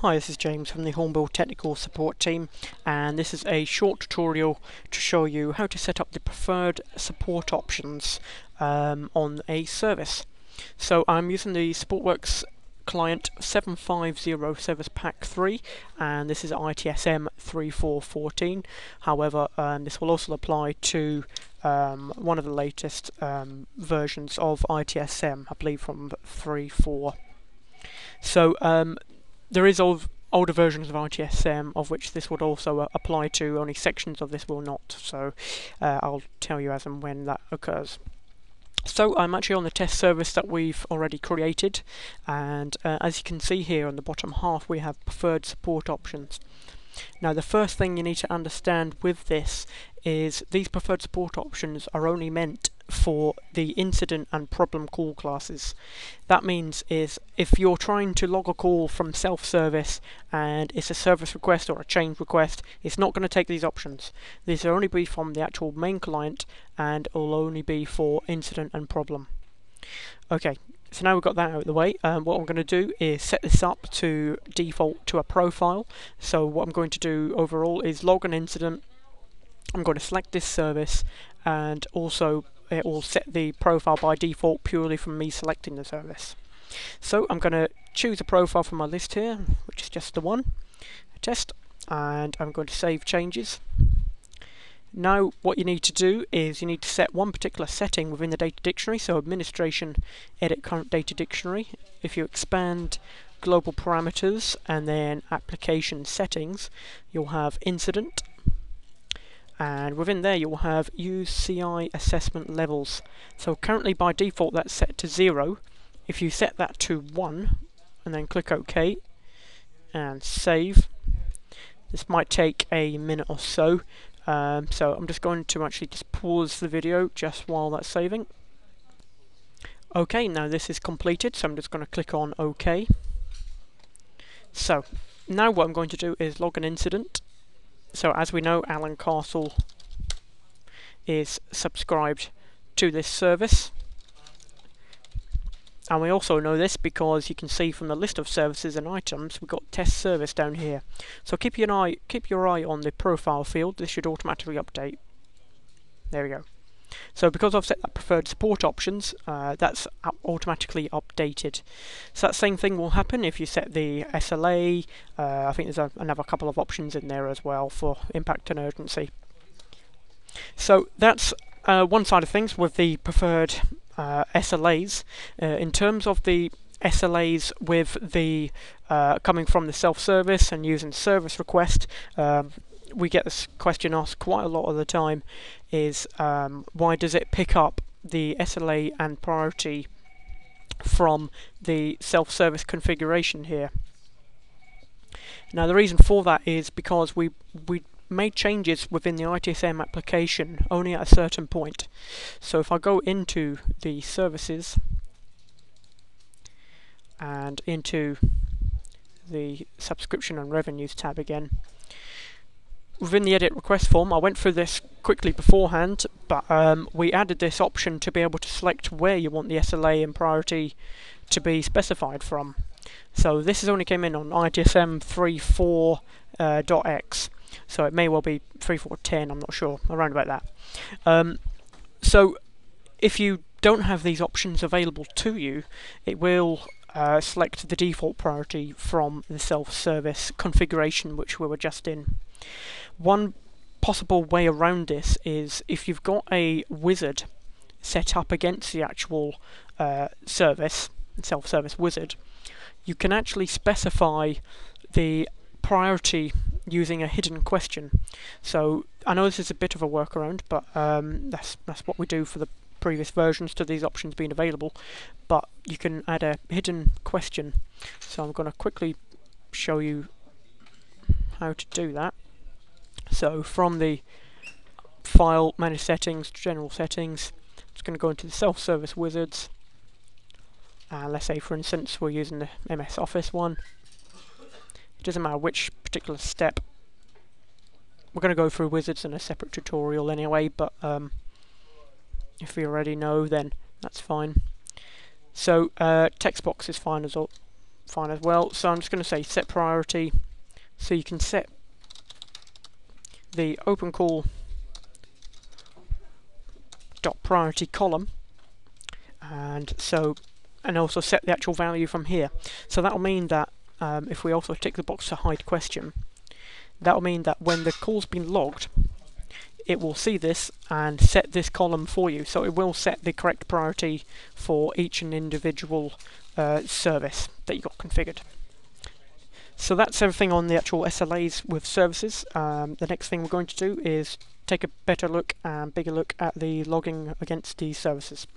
Hi, this is James from the Hornbill Technical Support team, and this is a short tutorial to show you how to set up the preferred support options on a service. So I'm using the Supportworks Client 750 Service Pack 3, and this is ITSM 3414. However, this will also apply to one of the latest versions of ITSM, I believe from 3.4. So there is older versions of ITSM of which this would also apply to, only sections of this will not, so I'll tell you as and when that occurs. So I'm actually on the test service that we've already created, and as you can see here on the bottom half we have preferred support options. Now the first thing you need to understand with this is these preferred support options are only meant for the incident and problem call classes. That means is if you're trying to log a call from self-service and it's a service request or a change request, it's not going to take these options. These will only be from the actual main client and will only be for incident and problem. Okay, so now we've got that out of the way, what I'm going to do is set this up to default to a profile. So what I'm going to do overall is log an incident. I'm going to select this service, and also it will set the profile by default purely from me selecting the service. So I'm going to choose a profile from my list here, which is just the one, test, and I'm going to save changes. Now what you need to do is you need to set one particular setting within the data dictionary, so administration, edit current data dictionary. If you expand global parameters and then application settings, you'll have incident, and within there you'll have use CI assessment levels. So currently by default that's set to 0. If you set that to 1 and then click OK and save, this might take a minute or so. So I'm just going to actually just pause the video just while that's saving. Okay, now this is completed, so I'm just going to click on OK. So now what I'm going to do is log an incident. So as we know, Alan Castle is subscribed to this service, and we also know this because you can see from the list of services and items we've got test service down here. So keep your eye on the profile field. This should automatically update. There we go. So because I've set that preferred support options, that's automatically updated. So that same thing will happen if you set the SLA. I think there's another couple of options in there as well for impact and urgency. So that's one side of things with the preferred SLAs. In terms of the SLAs with the coming from the self-service and using service request, we get this question asked quite a lot of the time, is why does it pick up the SLA and priority from the self-service configuration here? Now the reason for that is because we made changes within the ITSM application only at a certain point. So if I go into the services and into the subscription and revenues tab again, within the edit request form, I went through this quickly beforehand, but we added this option to be able to select where you want the SLA and priority to be specified from. So this has only came in on ITSM 3.4.x, so it may well be 3.4.10, I'm not sure, around about that. So if you don't have these options available to you, it will select the default priority from the self-service configuration which we were just in. One possible way around this is if you've got a wizard set up against the actual self-service wizard, you can actually specify the priority using a hidden question. So I know this is a bit of a workaround, but that's what we do for the previous versions to these options being available, but you can add a hidden question. So I'm going to quickly show you how to do that. So from the file, manage settings, general settings, it's going to go into the self-service wizards, and let's say for instance we're using the MS Office one. It doesn't matter which particular step. We're going to go through wizards in a separate tutorial anyway, but if we already know then that's fine. So text box is fine as fine as well. So I'm just going to say set priority. So you can set the open call dot priority column, and also set the actual value from here. So that'll mean that if we also tick the box to hide question, that'll mean that when the call's been logged, it will see this and set this column for you. So it will set the correct priority for each and individual service that you got configured. So that's everything on the actual SLAs with services. The next thing we're going to do is take a better look and bigger look at the logging against the services.